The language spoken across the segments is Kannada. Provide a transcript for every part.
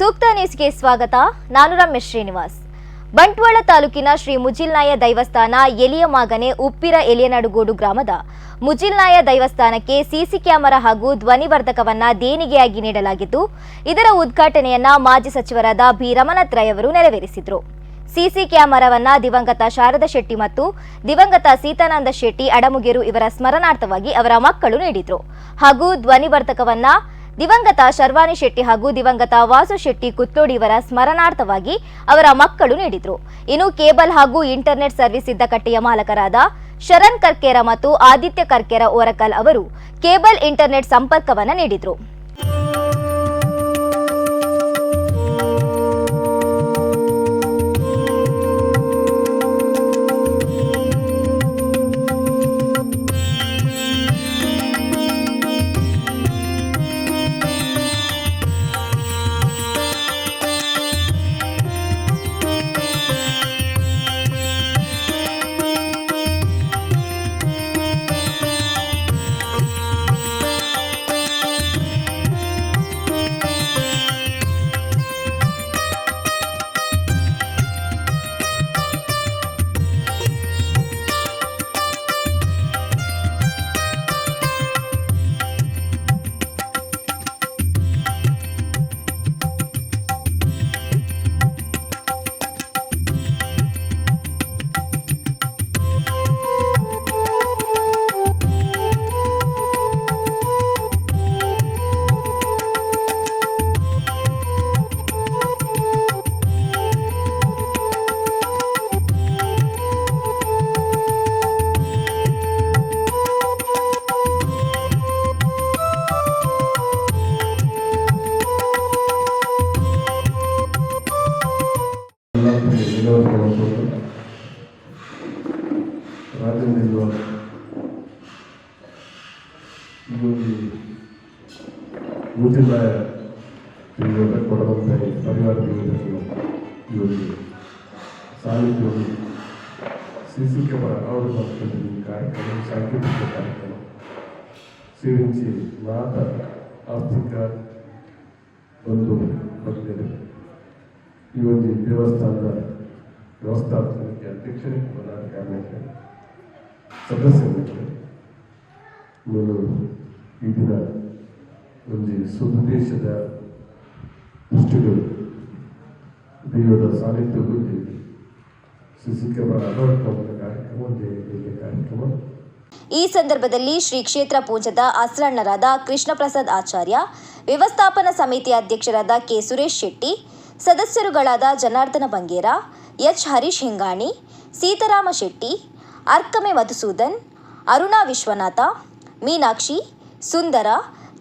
ಸೂಕ್ತ ನ್ಯೂಸ್ಗೆ ಸ್ವಾಗತ. ನಾನು ರಮೇಶ್ ಶ್ರೀನಿವಾಸ್. ಬಂಟ್ವಾಳ ತಾಲೂಕಿನ ಶ್ರೀ ಮುಜಿಲ್ನಾಯ ದೈವಸ್ಥಾನ ಎಲಿಯಮಾಗನೆ ಉಪ್ಪಿರ ಎಲಿಯನಡುಗೋಡು ಗ್ರಾಮದ ಮುಜಿಲ್ನಾಯ ದೈವಸ್ಥಾನಕ್ಕೆ ಸಿಸಿ ಕ್ಯಾಮೆರಾ ಹಾಗೂ ಧ್ವನಿವರ್ಧಕವನ್ನ ದೇಣಿಗೆಯಾಗಿ ನೀಡಲಾಗಿದ್ದು, ಇದರ ಉದ್ಘಾಟನೆಯನ್ನ ಮಾಜಿ ಸಚಿವರಾದ ಬಿ ರಮನಾಥ್ ರೈ ಅವರು ನೆರವೇರಿಸಿದರು. ಸಿಸಿ ಕ್ಯಾಮೆರಾವನ್ನ ದಿವಂಗತ ಶಾರದಾ ಶೆಟ್ಟಿ ಮತ್ತು ದಿವಂಗತ ಸೀತಾನಂದ ಶೆಟ್ಟಿ ಅಡಮುಗೇರು ಇವರ ಸ್ಮರಣಾರ್ಥವಾಗಿ ಅವರ ಮಕ್ಕಳು ನೀಡಿದರು. ಹಾಗೂ ಧ್ವನಿವರ್ಧಕವನ್ನ ದಿವಂಗತ ಶರ್ವಾನಿ ಶೆಟ್ಟಿ ಹಾಗೂ ದಿವಂಗತ ವಾಸು ಶೆಟ್ಟಿ ಕುತ್ಲೋಡಿ ಇವರ ಸ್ಮರಣಾರ್ಥವಾಗಿ ಅವರ ಮಕ್ಕಳು ನೀಡಿದರು. ಇನ್ನು ಕೇಬಲ್ ಹಾಗೂ ಇಂಟರ್ನೆಟ್ ಸರ್ವಿಸ್ ಇದ್ದಕಟ್ಟೆಯ ಮಾಲಕರಾದ ಶರಣ್ ಕರ್ಕೇರ ಮತ್ತು ಆದಿತ್ಯ ಕರ್ಕೇರ ಓರಕಲ್ ಅವರು ಕೇಬಲ್ ಇಂಟರ್ನೆಟ್ ಸಂಪರ್ಕವನ್ನು ನೀಡಿದರು. ರಾಜ್ಯದಲ್ಲಿರುವ ಮುಜಿಲ್ನಾಯ ಕೊಡುವಂಥ ಪರಿವಾರ ಇವರಿಗೆ ಸಾಹಿತ್ಯವನ್ನು ಸಿಸಿ ಕ್ಯಾಮರಾ ಅಳವಡಿಸಿಕೊಂಡು ಈ ಕಾರ್ಯಕ್ರಮ ಸಾಂಕೇತಿಕ ಕಾರ್ಯಕ್ರಮ ಸೇವಿಸಿ ಮಾತ ಆರ್ಥಿಕ ಒಂದು ಬರ್ತೇನೆ. ಈ ಒಂದು ದೇವಸ್ಥಾನದ ವ್ಯವಸ್ಥಾಪಕರಿಗೆ ಅಧ್ಯಕ್ಷರೇ ಕ್ಯಾಬಿನೆಟ್ ಸದಸ್ಯರಿಗೆ ನಾನು ಈ ದಿನ ಒಂದು ಸ್ವದೇಶದ ದೃಷ್ಟಿಗಳು ದೇವರ ಸಾನ್ನಿಧ್ಯ ಹೊಂದಿ ಸಿಸಿ ಕ್ಯಾಮರಾ ಅಳವಡಿಸುವ ಕಾರ್ಯಕ್ರಮ. ಈ ಸಂದರ್ಭದಲ್ಲಿ ಶ್ರೀ ಕ್ಷೇತ್ರ ಪೂಜದ ಅಸ್ರಣ್ಣರಾದ ಕೃಷ್ಣ ಪ್ರಸಾದ್ ಆಚಾರ್ಯ, ವ್ಯವಸ್ಥಾಪನಾ ಸಮಿತಿ ಅಧ್ಯಕ್ಷರಾದ ಕೆ ಸುರೇಶ್ ಶೆಟ್ಟಿ, ಸದಸ್ಯರುಗಳಾದ ಜನಾರ್ದನ ಬಂಗೇರ, ಎಚ್ ಹರೀಶ್ ಹಿಂಗಾಣಿ, ಸೀತಾರಾಮ ಶೆಟ್ಟಿ, ಅರ್ಕಮೆ ಮಧುಸೂದನ್, ಅರುಣಾ ವಿಶ್ವನಾಥ, ಮೀನಾಕ್ಷಿ, ಸುಂದರ,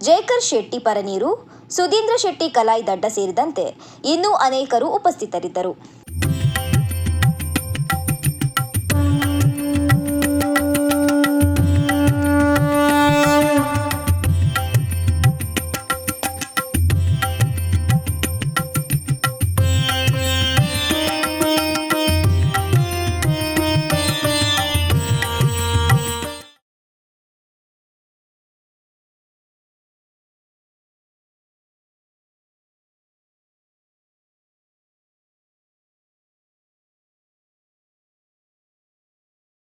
ಜಯಕರ್ ಶೆಟ್ಟಿ ಪರನೀರು, ಸುಧೀಂದ್ರ ಶೆಟ್ಟಿ ಕಲಾಯಿ ದಡ್ಡ ಸೇರಿದಂತೆ ಇನ್ನೂ ಅನೇಕರು ಉಪಸ್ಥಿತರಿದ್ದರು.